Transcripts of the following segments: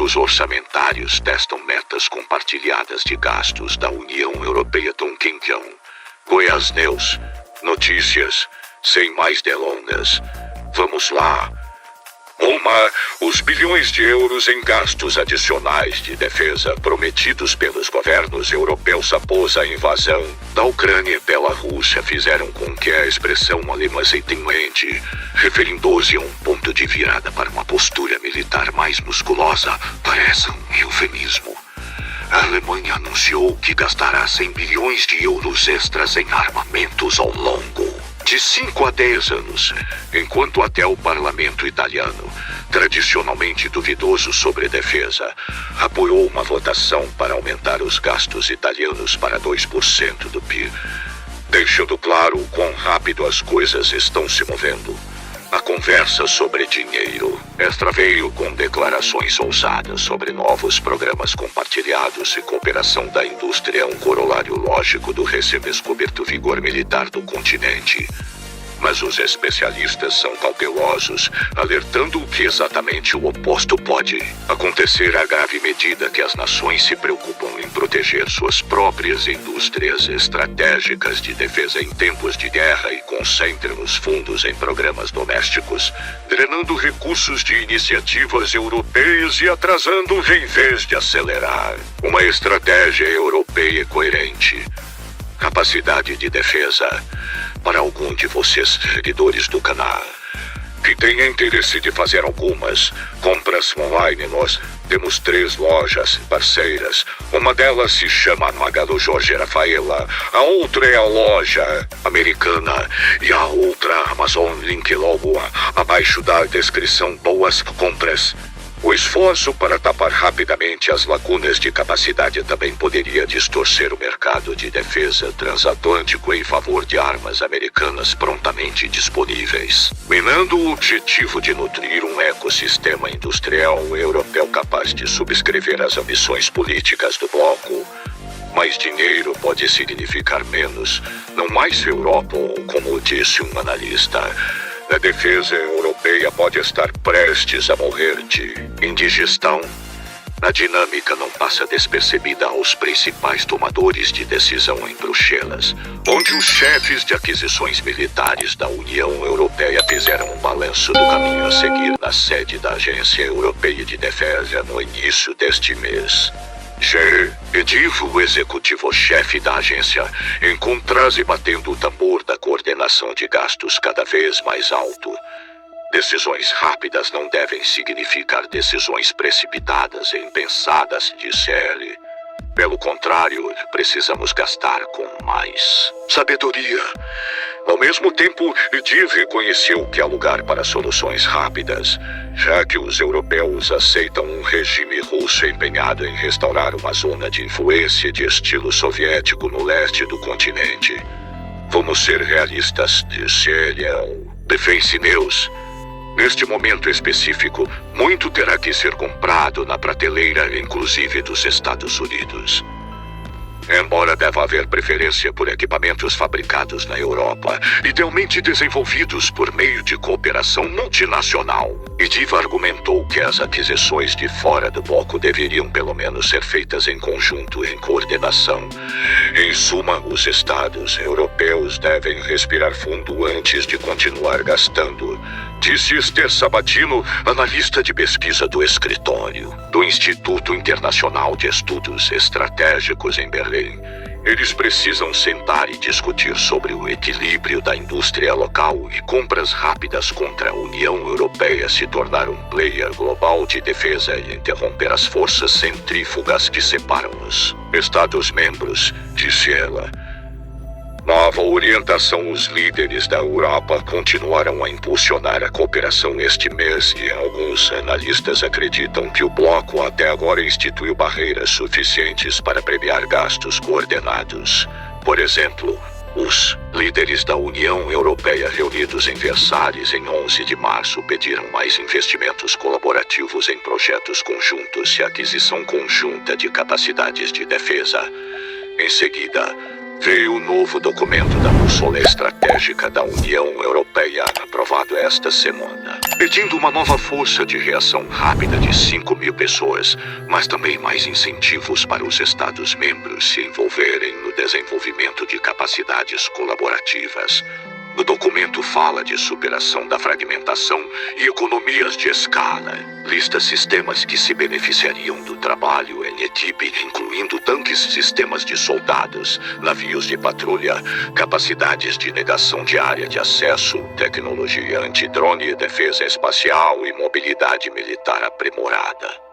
Grupos orçamentários testam metas compartilhadas de gastos da União Europeia. Tom Kim Jong. Goiás News. Notícias. Sem mais delongas. Vamos lá. Os bilhões de euros em gastos adicionais de defesa prometidos pelos governos europeus após a invasão da Ucrânia pela Rússia fizeram com que a expressão alemã seitenmente, referindo-se a um ponto de virada para uma postura militar mais musculosa, pareça um eufemismo. A Alemanha anunciou que gastará 100 bilhões de euros extras em armamentos ao longo de 5 a 10 anos, enquanto até o parlamento italiano, tradicionalmente duvidoso sobre defesa, apoiou uma votação para aumentar os gastos italianos para 2% do PIB, deixando claro o quão rápido as coisas estão se movendo. A conversa sobre dinheiro extra veio com declarações ousadas sobre novos programas compartilhados e cooperação da indústria, um corolário lógico do recém-descoberto vigor militar do continente. Mas os especialistas são cautelosos, alertando que exatamente o oposto pode acontecer à grave medida que as nações se preocupam em proteger suas próprias indústrias estratégicas de defesa em tempos de guerra e concentram os fundos em programas domésticos, drenando recursos de iniciativas europeias e atrasando em vez de acelerar uma estratégia europeia coerente. Capacidade de defesa. Para algum de vocês, seguidores do canal, que tenha interesse de fazer algumas compras online, nós temos 3 lojas parceiras. Uma delas se chama Magalu Jorge Rafaela, a outra é a loja americana e a outra Amazon. Link logo abaixo da descrição. Boas compras. O esforço para tapar rapidamente as lacunas de capacidade também poderia distorcer o mercado de defesa transatlântico em favor de armas americanas prontamente disponíveis, minando o objetivo de nutrir um ecossistema industrial europeu capaz de subscrever as ambições políticas do bloco. Mais dinheiro pode significar menos, não mais Europa, ou como disse um analista, a defesa europeia pode estar prestes a morrer de indigestão. A dinâmica não passa despercebida aos principais tomadores de decisão em Bruxelas, onde os chefes de aquisições militares da União Europeia fizeram um balanço do caminho a seguir na sede da Agência Europeia de Defesa no início deste mês. Edivo, o executivo-chefe da agência, encontra-se batendo o tambor da coordenação de gastos cada vez mais alto. Decisões rápidas não devem significar decisões precipitadas e impensadas, disse ele. Pelo contrário, precisamos gastar com mais sabedoria. Ao mesmo tempo, Div reconheceu que há lugar para soluções rápidas, já que os europeus aceitam um regime russo empenhado em restaurar uma zona de influência de estilo soviético no leste do continente. Vamos ser realistas, disse ele ao Defense News. Neste momento específico, muito terá que ser comprado na prateleira, inclusive dos Estados Unidos. Embora deva haver preferência por equipamentos fabricados na Europa, idealmente desenvolvidos por meio de cooperação multinacional, Diva argumentou que as aquisições de fora do bloco deveriam pelo menos ser feitas em conjunto, em coordenação. Em suma, os Estados europeus devem respirar fundo antes de continuar gastando, disse Esther Sabatino, analista de pesquisa do escritório do Instituto Internacional de Estudos Estratégicos em Berlim. Eles precisam sentar e discutir sobre o equilíbrio da indústria local e compras rápidas contra a União Europeia se tornar um player global de defesa e interromper as forças centrífugas que separam os Estados-membros, disse ela. Nova orientação. Os líderes da Europa continuarão a impulsionar a cooperação este mês e alguns analistas acreditam que o bloco até agora instituiu barreiras suficientes para premiar gastos coordenados. Por exemplo, os líderes da União Europeia reunidos em Versalhes em 11 de março pediram mais investimentos colaborativos em projetos conjuntos e aquisição conjunta de capacidades de defesa. Em seguida, Veio o novo documento da Bússola Estratégica da União Europeia, aprovado esta semana, pedindo uma nova força de reação rápida de 5.000 pessoas, mas também mais incentivos para os Estados-membros se envolverem no desenvolvimento de capacidades colaborativas. O documento fala de superação da fragmentação e economias de escala. Lista sistemas que se beneficiariam do trabalho em equipe, incluindo tanques, sistemas de soldados, navios de patrulha, capacidades de negação de área de acesso, tecnologia antidrone, defesa espacial e mobilidade militar aprimorada.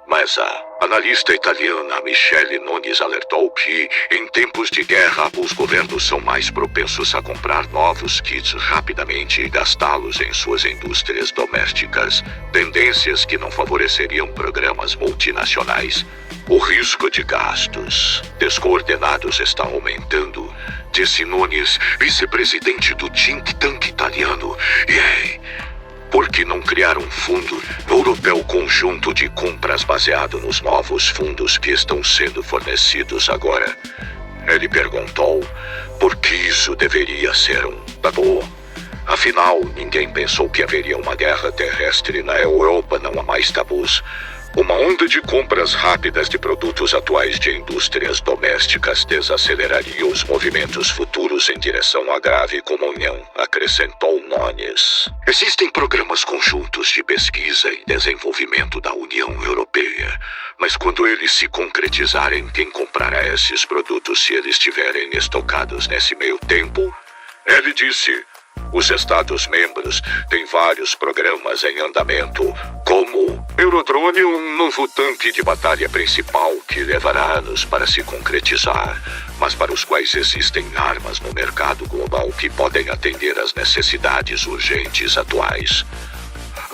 Mas a analista italiana Michele Nones alertou que, em tempos de guerra, os governos são mais propensos a comprar novos kits rapidamente e gastá-los em suas indústrias domésticas, tendências que não favoreceriam programas multinacionais. O risco de gastos descoordenados está aumentando, disse Nones, vice-presidente do think tank italiano. Por que não criar um fundo europeu conjunto de compras baseado nos novos fundos que estão sendo fornecidos agora? Ele perguntou por que isso deveria ser um tabu. Afinal, ninguém pensou que haveria uma guerra terrestre na Europa, não há mais tabus. Uma onda de compras rápidas de produtos atuais de indústrias domésticas desaceleraria os movimentos futuros em direção à grave comunhão, acrescentou Nones. Existem programas conjuntos de pesquisa e desenvolvimento da União Europeia, mas quando eles se concretizarem, quem comprará esses produtos se eles estiverem estocados nesse meio tempo? Ele disse: os Estados-membros têm vários programas em andamento, como Eurodrone, um novo tanque de batalha principal que levará anos para se concretizar, mas para os quais existem armas no mercado global que podem atender às necessidades urgentes atuais.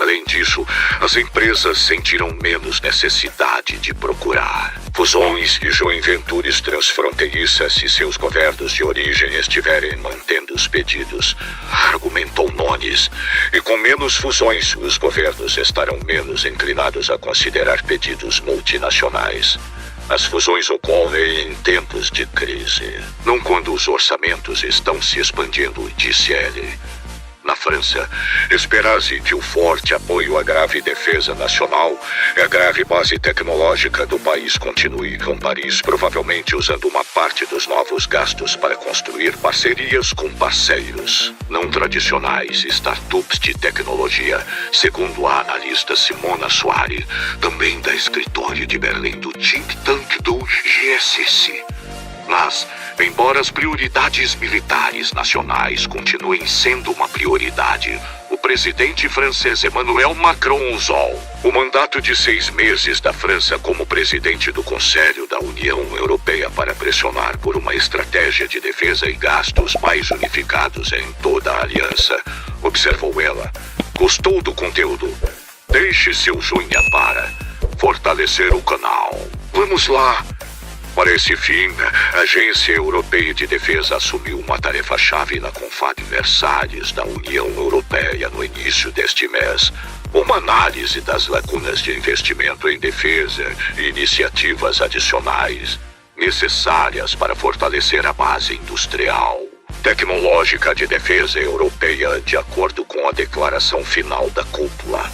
Além disso, as empresas sentirão menos necessidade de procurar fusões e joint ventures transfronteiriças se seus governos de origem estiverem mantendo os pedidos, argumentou Nones. E com menos fusões, os governos estarão menos inclinados a considerar pedidos multinacionais. As fusões ocorrem em tempos de crise, não quando os orçamentos estão se expandindo, disse ele. Na França, espera-se que o forte apoio à grave defesa nacional e à grave base tecnológica do país continue, com Paris provavelmente usando uma parte dos novos gastos para construir parcerias com parceiros não tradicionais, startups de tecnologia, segundo a analista Simona Soares, também da escritório de Berlim do think tank do GSC. Mas, embora as prioridades militares nacionais continuem sendo uma prioridade, o presidente francês Emmanuel Macron usou o mandato de 6 meses da França como presidente do Conselho da União Europeia para pressionar por uma estratégia de defesa e gastos mais unificados em toda a aliança, observou ela. Gostou do conteúdo? Deixe seu joinha para fortalecer o canal. Vamos lá! Para esse fim, a Agência Europeia de Defesa assumiu uma tarefa-chave na Confab Versalhes da União Europeia no início deste mês. Uma análise das lacunas de investimento em defesa e iniciativas adicionais necessárias para fortalecer a base industrial tecnológica de defesa europeia, de acordo com a declaração final da cúpula.